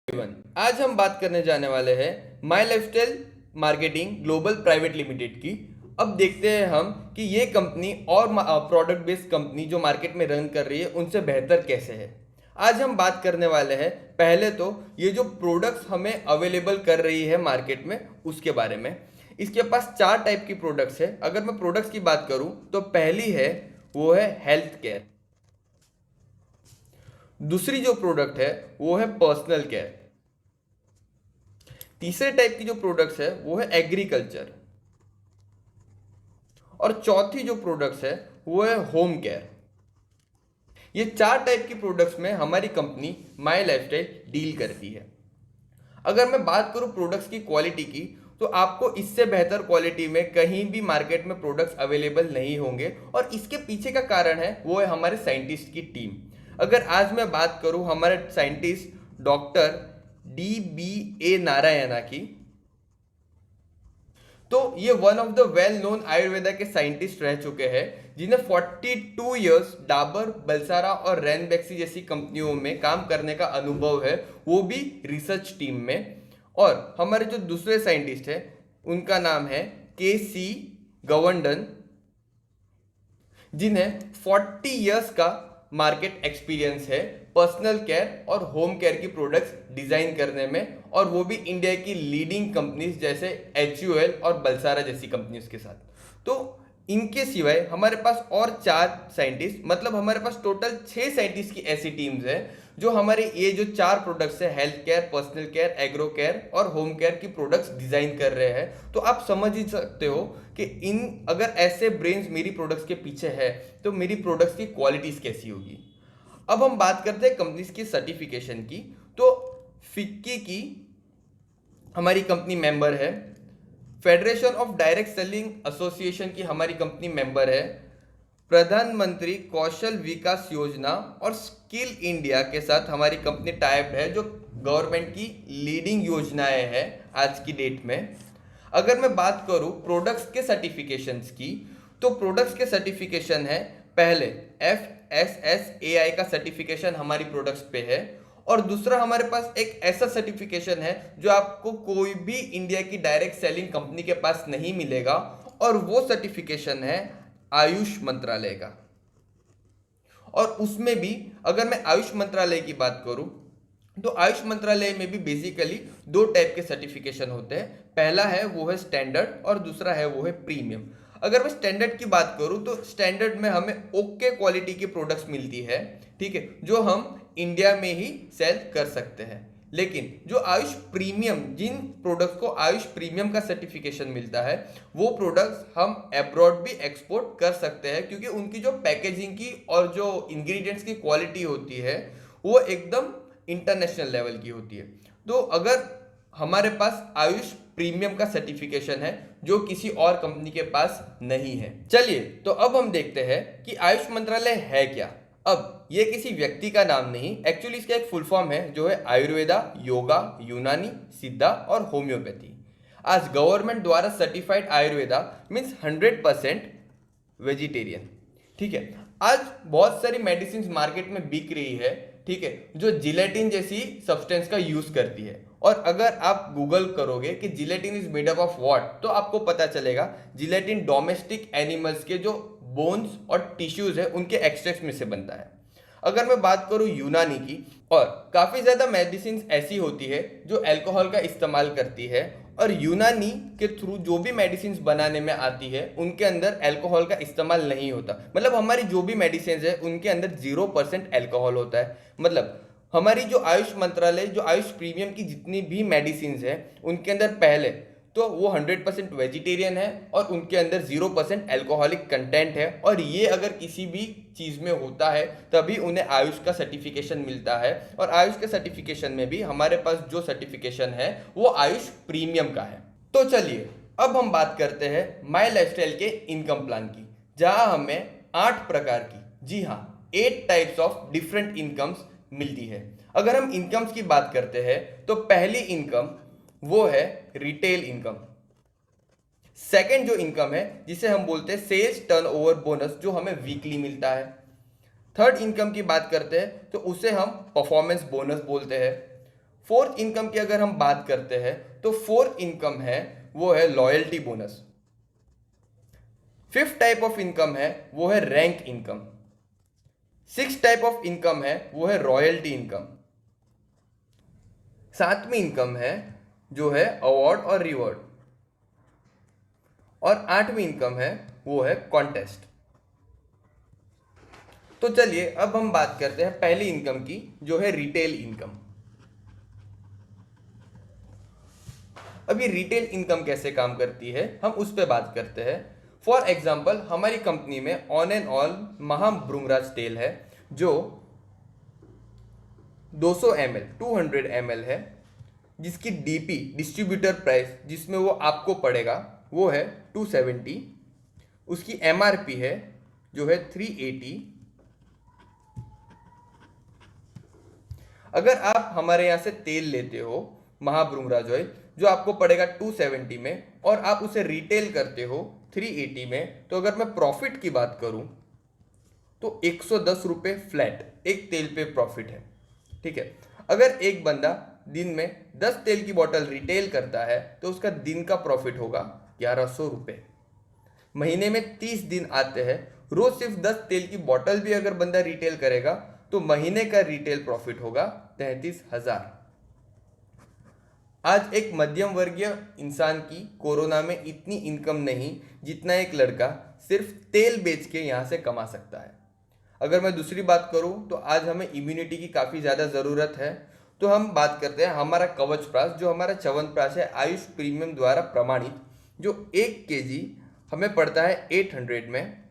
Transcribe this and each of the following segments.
Everyone, आज हम बात करने जाने वाले हैं my lifestyle marketing global private limited की। अब देखते हैं हम कि ये कंपनी और प्रोडक्ट बेस्ड कंपनी जो मार्केट में रन कर रही है उनसे बेहतर कैसे है। आज हम बात करने वाले हैं पहले तो ये जो प्रोडक्ट्स हमें अवेलेबल कर रही है मार्केट में उसके बारे में। इसके पास 4 टाइप की प्रोडक्ट्स है। अगर मैं प्रोडक्ट्स की बात करूं तो पहली है वो है हेल्थ केयर। दूसरी जो प्रोडक्ट है वो है पर्सनल केयर। तीसरे टाइप की जो प्रोडक्ट्स है वो है एग्रीकल्चर। और चौथी जो प्रोडक्ट्स है वो है होम केयर। ये 4 टाइप की प्रोडक्ट्स में हमारी कंपनी माई लाइफस्टाइल डील करती है। अगर मैं बात करूं प्रोडक्ट्स की क्वालिटी की तो आपको इससे बेहतर क्वालिटी में कहीं भी मार्केट में प्रोडक्ट्स अवेलेबल नहीं होंगे। और इसके पीछे का कारण है वो है हमारे साइंटिस्ट की टीम। अगर आज मैं बात करूं हमारे साइंटिस्ट डॉक्टर DBA नारायणा की, तो ये one of the well known Ayurveda के साइंटिस्ट रह चुके हैं जिन्हें 42 इयर्स डाबर, बलसारा और रैनबैक्सी जैसी कंपनियों में काम करने का अनुभव है, वो भी रिसर्च टीम में। और हमारे जो दूसरे साइंटिस्ट हैं उनका नाम है KC गवर्नडन, जिन्हें 40 इयर्स का मार्केट एक्सपीरियंस है पर्सनल केयर और होम केयर की प्रोडक्ट्स डिजाइन करने में, और वो भी इंडिया की लीडिंग कंपनीज जैसे HUL और बलसारा जैसी कंपनीज के साथ। तो इनके सिवाय हमारे पास और 4 साइंटिस्ट, मतलब हमारे पास टोटल 6 साइंटिस्ट की ऐसी टीम्स है जो हमारे ये जो 4 प्रोडक्ट्स है health care, personal care, agro care और होम केयर की प्रोडक्ट्स डिजाइन कर रहे हैं। तो आप समझ ही सकते हो कि इन अगर ऐसे ब्रेन्स मेरी प्रोडक्ट्स के पीछे है तो मेरी प्रोडक्ट्स की क्वालिटीज कैसी होगी। अब हम बात करते हैं कंपनीज की सर्टिफिकेशन की। तो फिक्की की हमारी कंपनी मेंबर है, federation of direct selling association की हमारी कंपनी मेंबर है, प्रधानमंत्री कौशल विकास योजना और स्किल इंडिया के साथ हमारी कंपनी टाइप है, जो गवर्नमेंट की लीडिंग योजनाएं हैं आज की डेट में। अगर मैं बात करूं प्रोडक्ट्स के सर्टिफिकेशंस की, तो प्रोडक्ट्स के सर्टिफिकेशन है पहले FSSAI का सर्टिफिकेशन हमारी प्रोडक्ट्स पे है, और दूसरा हमारे पास एक ऐसा सर्टिफिकेशन है जो आपको कोई भी इंडिया की डायरेक्ट सेलिंग कंपनी के पास नहीं मिलेगा, और वो सर्टिफिकेशन है आयुष मंत्रालय का। और उसमें भी अगर मैं आयुष मंत्रालय की बात करूं तो आयुष मंत्रालय में भी बेसिकली 2 टाइप के सर्टिफिकेशन होते हैं। पहला है वो है स्टैंडर्ड और दूसरा है वो है प्रीमियम। अगर मैं स्टैंडर्ड की बात करूं तो स्टैंडर्ड में हमें ओके क्वालिटी की प्रोडक्ट्स मिलती है, ठीक है, जो हम इंडिया में ही सेल कर सकते हैं। लेकिन जो आयुष प्रीमियम, जिन प्रोडक्ट्स को आयुष प्रीमियम का सर्टिफिकेशन मिलता है, वो प्रोडक्ट्स हम अब्रॉड भी एक्सपोर्ट कर सकते हैं, क्योंकि उनकी जो पैकेजिंग की और जो इंग्रेडिएंट्स की क्वालिटी होती है वो एकदम इंटरनेशनल लेवल की होती है। तो अगर हमारे पास आयुष प्रीमियम का सर्टिफिकेशन है जो किसी और कंपनी के पास नहीं है। चलिए तो अब हम देखते हैं कि आयुष मंत्रालय है क्या। अब ये किसी व्यक्ति का नाम नहीं, एक्चुअली इसका एक फुल फॉर्म है जो है आयुर्वेदा, योगा, यूनानी, सिद्धा और होम्योपैथी। आज गवर्नमेंट द्वारा सर्टिफाइड आयुर्वेदा मीन्स 100% वेजिटेरियन, ठीक है। आज बहुत सारी मेडिसिन मार्केट में बिक रही है, ठीक है, जो जिलेटिन जैसी सब्सटेंस का यूज करती है। और अगर आप गूगल करोगे कि gelatin is made up of what, तो आपको पता चलेगा जिलेटिन डोमेस्टिक एनिमल्स के जो बोन्स और टिश्यूज है उनके एक्सट्रैक्ट में से बनता है। अगर मैं बात करूं यूनानी की, और काफ़ी ज़्यादा मेडिसिन ऐसी होती है जो अल्कोहल का इस्तेमाल करती है, और यूनानी के थ्रू जो भी मेडिसिन बनाने में आती है उनके अंदर अल्कोहल का इस्तेमाल नहीं होता। मतलब हमारी जो भी मेडिसिन है उनके अंदर 0% अल्कोहल होता है। मतलब हमारी जो आयुष मंत्रालय, जो आयुष प्रीमियम की जितनी भी मेडिसिन है उनके अंदर पहले तो वो 100% वेजिटेरियन है और उनके अंदर 0% अल्कोहलिक कंटेंट है। और ये अगर किसी भी चीज़ में होता है तभी उन्हें आयुष का सर्टिफिकेशन मिलता है। और आयुष के सर्टिफिकेशन में भी हमारे पास जो सर्टिफिकेशन है वो आयुष प्रीमियम का है। तो चलिए अब हम बात करते हैं माई लाइफस्टाइल के इनकम प्लान की, जहां हमें 8 प्रकार की, जी हाँ 8 टाइप्स ऑफ डिफरेंट इनकम्स मिलती है। अगर हम इनकम्स की बात करते हैं तो पहली इनकम वो है रिटेल इनकम। सेकंड जो इनकम है जिसे हम बोलते हैं सेल्स टर्नओवर बोनस, जो हमें वीकली मिलता है। थर्ड इनकम की बात करते हैं तो उसे हम परफॉर्मेंस बोनस बोलते हैं। फोर्थ इनकम की अगर हम बात करते हैं तो फोर्थ इनकम है वो है loyalty bonus. Fifth type of income है वो है rank income. Six type of income है वो है रॉयल्टी इनकम। सातवीं इनकम है जो है अवार्ड और रिवॉर्ड। और आठवीं इनकम है वो है कॉन्टेस्ट। तो चलिए अब हम बात करते हैं पहली इनकम की जो है रिटेल इनकम। अब ये रिटेल इनकम कैसे काम करती है हम उस पर बात करते हैं। फॉर एग्जाम्पल हमारी कंपनी में ऑन एंड ऑल महा भृंगराज तेल है जो 200 ml 200 ml है, जिसकी डीपी डिस्ट्रीब्यूटर प्राइस जिसमें वो आपको पड़ेगा वो है 270। उसकी एमआरपी है जो है 380। अगर आप हमारे यहाँ से तेल लेते हो महाभृंगराज ऑयल जो आपको पड़ेगा 270 में और आप उसे रिटेल करते हो 380 में, तो अगर मैं प्रॉफिट की बात करूं तो 110 रुपये फ्लैट एक तेल पे प्रॉफिट है। ठीक है, अगर एक बंदा दिन में 10 तेल की बोतल रिटेल करता है तो उसका दिन का प्रॉफिट होगा 1100 रुपये। महीने में 30 दिन आते हैं, रोज सिर्फ 10 तेल की बोतल भी अगर बंदा रिटेल करेगा तो महीने का रिटेल प्रॉफिट होगा 33,000। आज एक मध्यम वर्गीय इंसान की कोरोना में इतनी इनकम नहीं जितना एक लड़का सिर्फ तेल बेच के यहाँ से कमा सकता है। अगर मैं दूसरी बात करूँ तो आज हमें इम्यूनिटी की काफ़ी ज़्यादा ज़रूरत है, तो हम बात करते हैं हमारा कवच प्राश जो हमारा च्यवनप्राश है आयुष प्रीमियम द्वारा प्रमाणित, जो 1 kg हमें पड़ता है 800 में,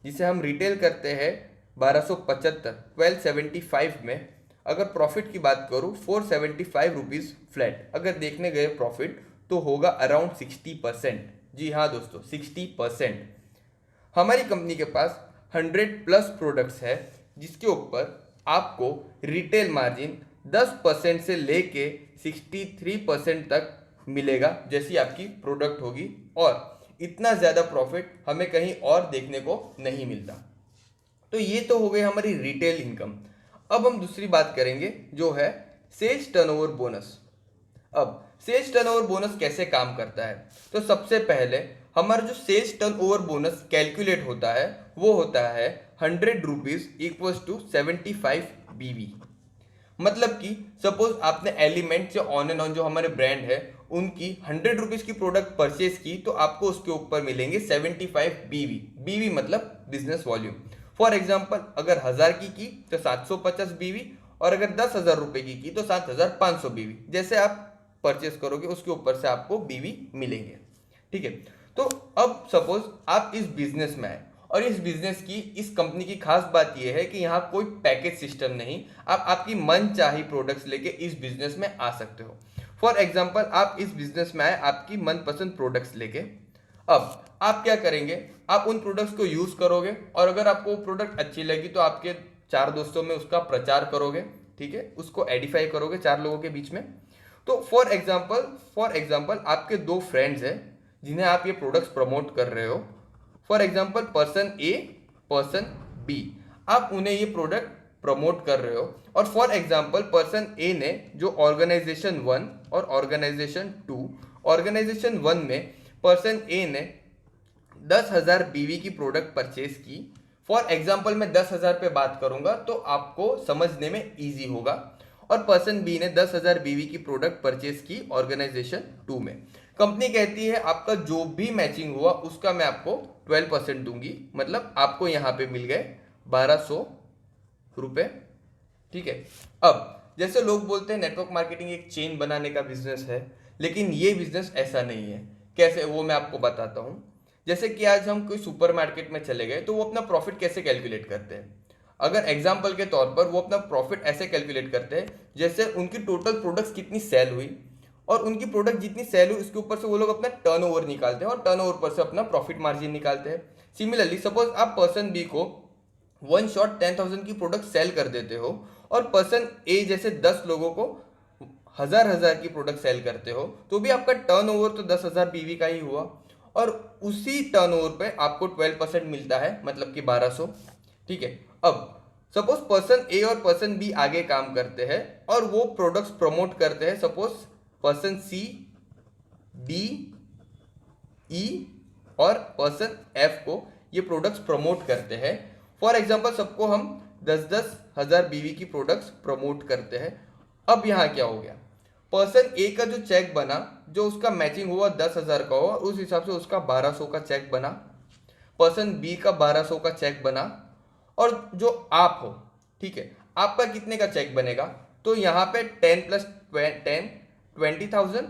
जिसे हम रिटेल करते हैं 1275 में। अगर प्रॉफिट की बात करूँ 475 रुपीज़ फ्लैट अगर देखने गए प्रॉफिट तो होगा अराउंड 60%। जी हाँ दोस्तों 60%। हमारी कंपनी के पास 100+ प्रोडक्ट्स है जिसके ऊपर आपको रिटेल मार्जिन 10% से लेके 63% तक मिलेगा जैसी आपकी प्रोडक्ट होगी, और इतना ज़्यादा प्रॉफिट हमें कहीं और देखने को नहीं मिलता। तो ये तो हो गई हमारी रिटेल इनकम। अब हम दूसरी बात करेंगे जो है सेल्स टर्नओवर बोनस। अब सेल्स टर्नओवर बोनस कैसे काम करता है, तो सबसे पहले हमारा जो सेल्स टर्नओवर बोनस कैलकुलेट होता है वो होता है 100 रुपीज़ इक्वल्स टू 75 BV। मतलब कि सपोज आपने एलिमेंट से ऑन एंड ऑन जो हमारे ब्रांड है उनकी 100 रुपीज़ की प्रोडक्ट परचेज की तो आपको उसके ऊपर मिलेंगे 75 BV। BV मतलब बिजनेस वॉल्यूम। फॉर एग्जाम्पल अगर 1000 की तो 750 BV, और अगर 10,000 रुपये की तो 7,500 BV। जैसे आप परचेस करोगे उसके ऊपर से आपको BV मिलेंगे। ठीक है, तो अब सपोज आप इस बिजनेस में आए और इस बिजनेस की इस कंपनी की खास बात यह है कि यहाँ कोई पैकेज सिस्टम नहीं, आप आपकी मन चाही प्रोडक्ट्स लेके इस बिजनेस में आ सकते हो। फॉर एग्जाम्पल आप इस बिजनेस में आए आपकी मनपसंद प्रोडक्ट्स लेके, अब आप क्या करेंगे, आप उन प्रोडक्ट्स को यूज करोगे और अगर आपको वो प्रोडक्ट अच्छी लगी तो आपके 4 दोस्तों में उसका प्रचार करोगे। ठीक है, उसको एडिफाई करोगे 4 लोगों के बीच में। तो फॉर एग्जाम्पल आपके 2 फ्रेंड्स हैं जिन्हें आप ये प्रोडक्ट्स प्रमोट कर रहे हो। For example person A, person B, आप उन्हें ये प्रोडक्ट प्रमोट कर रहे हो। और फॉर एग्जाम्पल पर्सन ए ने जो ऑर्गेनाइजेशन 1 और ऑर्गेनाइजेशन 2, ऑर्गेनाइजेशन 1 में पर्सन ए ने 10,000 BV की प्रोडक्ट परचेज की। फॉर एग्जाम्पल मैं 10,000 पे बात करूंगा तो आपको समझने में इजी होगा। और पर्सन बी ने 10,000 BV की प्रोडक्ट परचेज की ऑर्गेनाइजेशन 2 में। कंपनी कहती है आपका जो भी मैचिंग हुआ उसका मैं आपको 12% दूंगी, मतलब आपको यहाँ पे मिल गए 1200 रुपये। ठीक है, अब जैसे लोग बोलते हैं नेटवर्क मार्केटिंग एक चेन बनाने का बिजनेस है, लेकिन ये बिजनेस ऐसा नहीं है। कैसे, वो मैं आपको बताता हूँ। जैसे कि आज हम कोई सुपरमार्केट में चले गए तो वो अपना प्रॉफिट कैसे कैलकुलेट करते हैं। अगर एग्जाम्पल के तौर पर वो अपना प्रॉफिट ऐसे कैलकुलेट करते हैं जैसे उनकी टोटल प्रोडक्ट्स कितनी सेल हुई और उनकी प्रोडक्ट जितनी सेल हुई उसके ऊपर से वो लोग अपना टर्नओवर निकालते हैं और टर्नओवर पर से अपना प्रॉफिट मार्जिन निकालते हैं। सिमिलरली सपोज आप पर्सन बी को 1 शॉट 10,000 की प्रोडक्ट सेल कर देते हो और पर्सन ए जैसे 10 लोगों को हजार की प्रोडक्ट सेल करते हो तो भी आपका टर्नओवर तो 10,000 BV का ही हुआ, और उसी टर्नओवर पे आपको 12% मिलता है, मतलब कि 1200। ठीक है, अब सपोज पर्सन ए और पर्सन बी आगे काम करते हैं और वो प्रोडक्ट्स प्रमोट करते हैं। सपोज पर्सन सी, डी, ई और पर्सन एफ को ये प्रोडक्ट्स प्रमोट करते हैं। फॉर एग्जांपल सबको हम 10-10 हज़ार बीवी की प्रोडक्ट्स प्रमोट करते हैं। अब यहाँ क्या हो गया, पर्सन ए का जो चेक बना, जो उसका मैचिंग हुआ 10,000 का हुआ, उस हिसाब से उसका 1200 का चेक बना। पर्सन बी का 1200 का चेक बना। और जो आप हो, ठीक है, आपका कितने का चेक बनेगा, तो यहाँ पे 10 + 10 20,000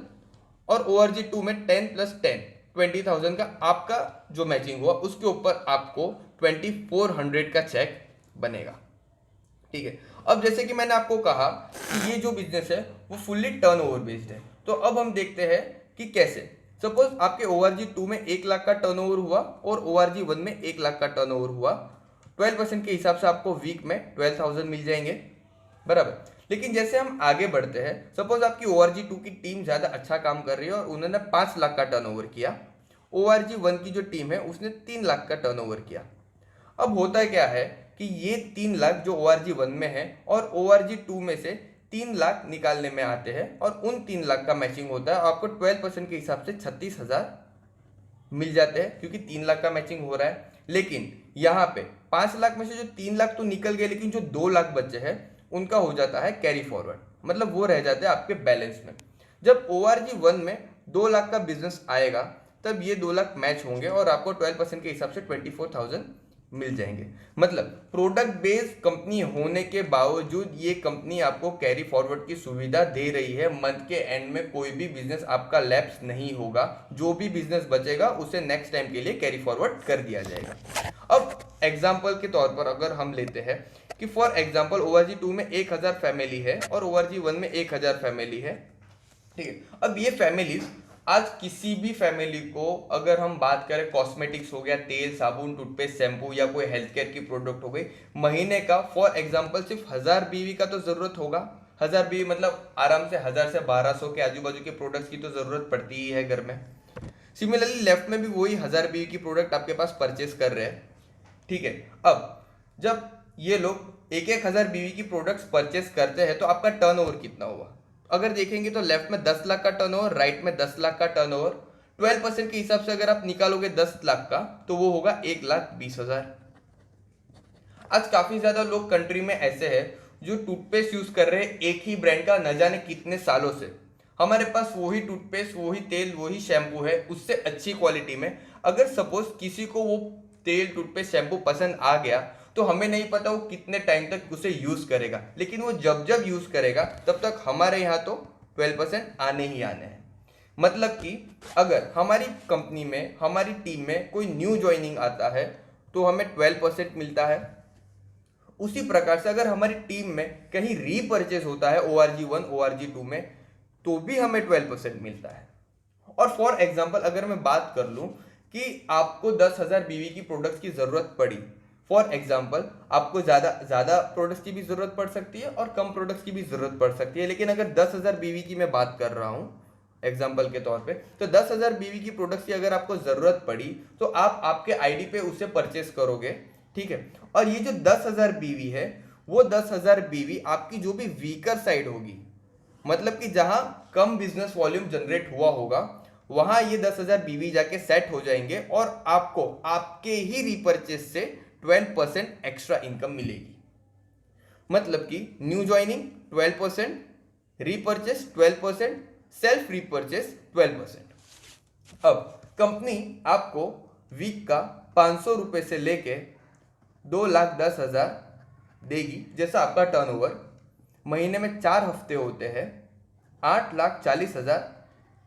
और ORG2 में 10 + 10 20,000 का आपका जो मैचिंग हुआ उसके ऊपर आपको 2400 का चेक बनेगा। ठीक है, अब जैसे कि मैंने आपको कहा कि ये जो बिजनेस है वो फुल्ली टर्नओवर बेस्ड है। तो अब हम देखते हैं कि कैसे। सपोज आपके ORG2 में 1 लाख का टर्नओवर हुआ और ORG1 में 1 लाख का टर्नओवर हुआ। 12% के हिसाब से आपको वीक में 12,000 मिल जाएंगे, बराबर। लेकिन जैसे हम आगे बढ़ते हैं, सपोज आपकी ORG2 की टीम ज़्यादा अच्छा काम कर रही है और उन्होंने 5 लाख का टर्नओवर किया। ORG1 की जो टीम है उसने 3 लाख का टर्नओवर किया। अब होता क्या है कि ये 3 लाख जो ORG1 में है और ORG2 में से 3 लाख निकालने में आते हैं और उन 3 लाख का मैचिंग होता है। आपको 12% के हिसाब से 36,000 मिल जाते हैं क्योंकि 3 लाख का मैचिंग हो रहा है। लेकिन यहाँ पे 5 लाख में से जो 3 लाख तो निकल गए, लेकिन जो 2 लाख बचे हैं उनका हो जाता है कैरी फॉरवर्ड, मतलब वो रह जाते हैं आपके बैलेंस में। जब ORG1 में 2 लाख का बिजनेस आएगा तब ये 2 लाख मैच होंगे और आपको 12% के हिसाब से 24,000 मिल जाएंगे। मतलब प्रोडक्ट बेस्ड कंपनी होने के बावजूद ये कंपनी आपको कैरी फॉरवर्ड की सुविधा दे रही है। मंथ के एंड में कोई भी बिजनेस आपका लैप्स नहीं होगा, जो भी बिजनेस बचेगा उसे नेक्स्ट टाइम के लिए कैरी फॉरवर्ड कर दिया जाएगा। अब एग्जाम्पल के तौर पर अगर हम लेते हैं कि फॉर एग्जाम्पल ORG2 में 1000 फैमिली है और ORG1 में 1000 फैमिली है, ठीक है। अब ये फैमिलीज, आज किसी भी फैमिली को अगर हम बात करें, कॉस्मेटिक्स हो गया, तेल, साबुन, टूथपेस्ट, शैम्पू या कोई हेल्थ केयर की प्रोडक्ट हो गई, महीने का फॉर एग्जांपल सिर्फ 1000 बीवी का तो जरूरत होगा। 1000 बीवी मतलब आराम से 1000 से 1200 के आजू बाजू के प्रोडक्ट्स की तो जरूरत पड़ती ही है घर में। सिमिलरली लेफ्ट में भी वही 1000 बीवी की प्रोडक्ट आपके पास परचेस कर रहे हैं, ठीक है। अब जब ये लोग 1-1000 बीवी की प्रोडक्ट्स परचेस करते हैं तो आपका टर्नओवर कितना हुआ, अगर देखेंगे तो लेफ्ट में 10 लाख का टर्नओवर, राइट में 10 लाख का टर्नओवर। 12% के हिसाब से अगर आप निकालोगे 10 लाख का तो वो होगा 1,20,000। आज काफी ज्यादा लोग कंट्री में ऐसे हैं जो टूथपेस्ट यूज कर रहे हैं एक ही ब्रांड का न जाने कितने सालों से। हमारे पास वही टूथपेस्ट, वही तेल, वही शैम्पू है, उससे अच्छी क्वालिटी में। अगर सपोज किसी को वो तेल, टूथपेस्ट, शैम्पू पसंद आ गया तो हमें नहीं पता वो कितने टाइम तक उसे यूज करेगा, लेकिन वो जब जब यूज करेगा तब तक हमारे यहाँ तो 12% आने ही आने हैं। मतलब कि अगर हमारी कंपनी में, हमारी टीम में कोई न्यू ज्वाइनिंग आता है तो हमें 12% मिलता है। उसी प्रकार से अगर हमारी टीम में कहीं रीपरचेज होता है ORG1, ORG2 में, तो भी हमें 12% मिलता है। और फॉर एग्जाम्पल अगर मैं बात कर लूँ कि आपको 10,000 बीवी की प्रोडक्ट्स की जरूरत पड़ी, फॉर एग्जाम्पल आपको ज़्यादा प्रोडक्ट्स की भी ज़रूरत पड़ सकती है और कम प्रोडक्ट्स की भी ज़रूरत पड़ सकती है। लेकिन अगर 10,000 बीवी की मैं बात कर रहा हूँ एग्जाम्पल के तौर पे, तो 10,000 बीवी की प्रोडक्ट्स की अगर आपको ज़रूरत पड़ी तो आप आपके आईडी पे उसे परचेस करोगे, ठीक है। और ये जो 10,000 बीवी है वो 10,000 बीवी आपकी जो भी वीकर साइड होगी, मतलब कि जहाँ कम बिजनेस वॉल्यूम जनरेट हुआ होगा, वहाँ ये 10,000 बीवी जाके सेट हो जाएंगे और आपको आपके ही रीपरचेस से 12% एक्स्ट्रा इनकम मिलेगी। मतलब कि न्यू ज्वाइनिंग 12%, रीपरचेस 12%, सेल्फ रीपरचेस 12%। अब कंपनी आपको वीक का 500 रुपए से लेके 2,10,000 देगी। जैसा आपका टर्नओवर महीने में 4 हफ्ते होते हैं, 8,40,000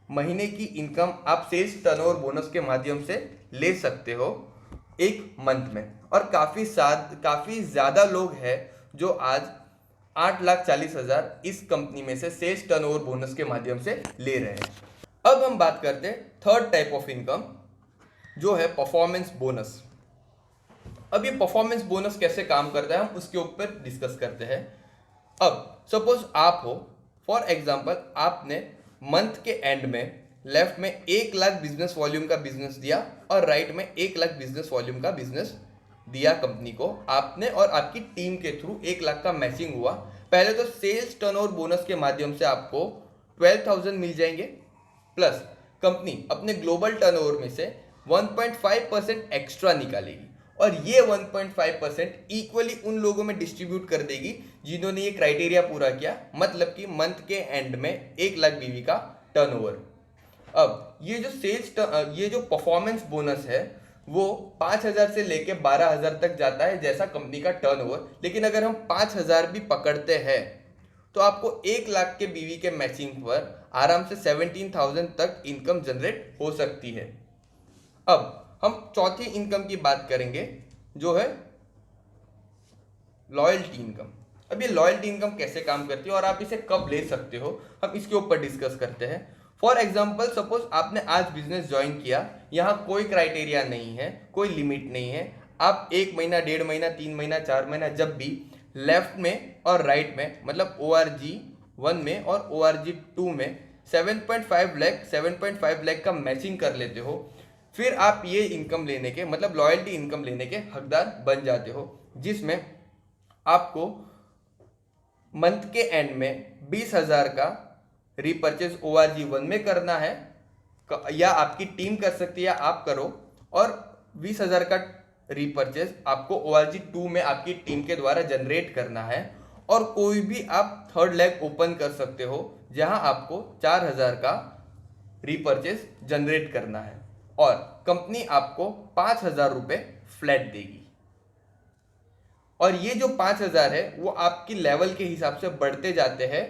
महीने की इनकम आप सेल्स टर्नओवर बोनस के माध्यम से ले सकते हो एक मंथ में। और काफ़ी ज़्यादा लोग हैं जो आज 8,40,000 इस कंपनी में से सेल्स टर्नओवर बोनस के माध्यम से ले रहे हैं। अब हम बात करते हैं थर्ड टाइप ऑफ इनकम, जो है परफॉर्मेंस बोनस। अब ये परफॉर्मेंस बोनस कैसे काम करता है हम उसके ऊपर डिस्कस करते हैं। अब सपोज आप हो, फॉर एग्जाम्पल आपने मंथ के एंड में लेफ्ट में 1 लाख बिजनेस वॉल्यूम का बिजनेस दिया और राइट में 1 लाख बिजनेस वॉल्यूम का बिजनेस दिया कंपनी को आपने और आपकी टीम के थ्रू 1 लाख का मैचिंग हुआ। पहले तो सेल्स टर्नओवर बोनस के माध्यम से आपको 12,000 मिल जाएंगे, प्लस कंपनी अपने ग्लोबल टर्नओवर में से 1.5% एक्स्ट्रा निकालेगी और ये 1.5% इक्वली उन लोगों में डिस्ट्रीब्यूट कर देगी जिन्होंने ये क्राइटेरिया पूरा किया, मतलब कि मंथ के एंड में 1 लाख बीवी का टर्नओवर। अब ये जो परफॉर्मेंस बोनस है वो 5,000 से लेके 12,000 तक जाता है जैसा कंपनी का टर्नओवर। लेकिन अगर हम 5,000 भी पकड़ते हैं तो आपको 1 लाख के बीवी के मैचिंग पर आराम से 17,000 तक इनकम जनरेट हो सकती है। अब हम चौथी इनकम की बात करेंगे जो है लॉयल्टी इनकम। अब ये लॉयल्टी इनकम कैसे काम करती है और आप इसे कब ले सकते हो, हम इसके ऊपर डिस्कस करते हैं। फॉर एग्जाम्पल, सपोज आपने आज बिजनेस ज्वाइन किया, यहाँ कोई क्राइटेरिया नहीं है, कोई लिमिट नहीं है, आप 1 महीना, 1.5 महीना, 3 महीना, 4 महीना जब भी लेफ्ट में और राइट में, मतलब ORG1 में और ORG2 में 7.5 लाख का मैचिंग कर लेते हो, फिर आप ये इनकम लेने के, मतलब लॉयल्टी इनकम लेने के हकदार बन जाते हो, जिसमें आपको मंथ के एंड में 20,000 का रीपर्चेज ORG1 में करना है, या आपकी टीम कर सकती है या आप करो, और 20,000 का रीपर्चेज आपको ORG2 में आपकी टीम के द्वारा जनरेट करना है। और कोई भी आप थर्ड लेग ओपन कर सकते हो जहां आपको 4,000 का रीपर्चेज जनरेट करना है और कंपनी आपको 5,000 रुपये फ्लैट देगी। और ये जो 5,000 है वो आपकी लेवल के हिसाब से बढ़ते जाते हैं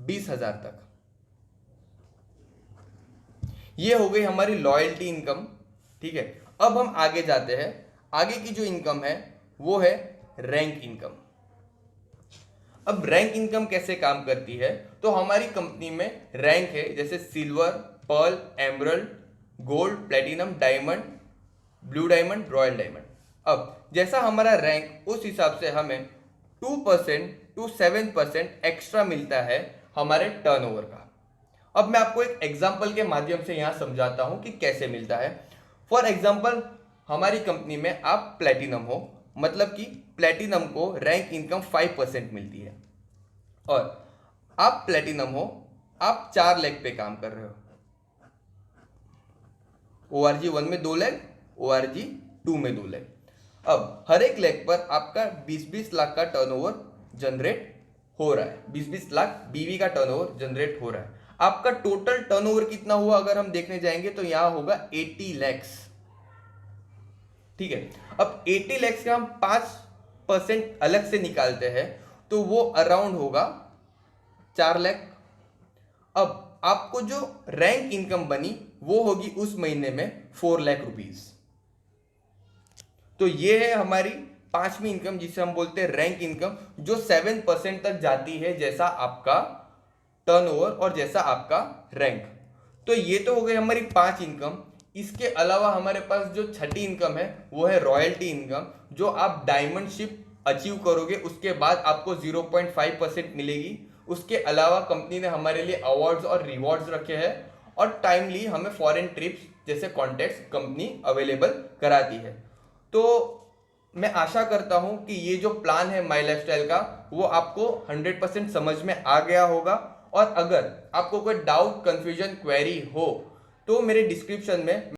20,000 तक। ये हो गई हमारी लॉयल्टी इनकम, ठीक है। अब हम आगे जाते हैं। आगे की जो इनकम है वो है रैंक इनकम। अब रैंक इनकम कैसे काम करती है, तो हमारी कंपनी में रैंक है, जैसे silver, pearl, emerald, gold, platinum, diamond, blue diamond, royal diamond. अब जैसा हमारा रैंक, उस हिसाब से हमें 2% to 7% एक्स्ट्रा मिलता है हमारे टर्नओवर का। अब मैं आपको एक एग्जांपल के माध्यम से यहाँ समझाता हूँ कि कैसे मिलता है। फॉर एग्जांपल, हमारी कंपनी में आप प्लेटिनम हो, मतलब कि प्लेटिनम को रैंक इनकम 5% मिलती है, और आप प्लेटिनम हो, आप 4 लेग पे काम कर रहे हो। ORG1 में 2 लेग, ORG2 में 2 लेग। अब हर एक लेग पर आपका 20-20 लाख का टर्नओवर जनरेट हो रहा है, 20-20 लाख बीवी का टर्नओवर जनरेट हो रहा है। आपका टोटल टर्नओवर कितना हुआ अगर हम देखने जाएंगे तो यहां होगा 80 लैक्स, ठीक है। अब 80 लैक्स का हम 5% अलग से निकालते हैं तो वो अराउंड होगा 4 लाख। अब आपको जो रैंक इनकम बनी वो होगी उस महीने में 4 लाख रुपीज। तो ये है हमारी पांचवी इनकम, जिसे हम बोलते हैं रैंक इनकम, जो 7% तक जाती है जैसा आपका टर्नओवर और जैसा आपका रैंक। तो ये तो हो गई हमारी 5 इनकम। इसके अलावा हमारे पास जो छठी इनकम है वो है रॉयल्टी इनकम, जो आप डायमंड शिप अचीव करोगे उसके बाद आपको 0.5% मिलेगी। उसके अलावा कंपनी ने हमारे लिए अवार्ड्स और रिवॉर्ड्स रखे हैं, और टाइमली हमें फॉरेन ट्रिप्स जैसे कॉन्टेक्ट्स कंपनी अवेलेबल कराती है। तो मैं आशा करता हूं कि ये जो प्लान है माई लाइफस्टाइल का वो आपको 100% समझ में आ गया होगा। और अगर आपको कोई डाउट, कंफ्यूजन, क्वेरी हो तो मेरे डिस्क्रिप्शन में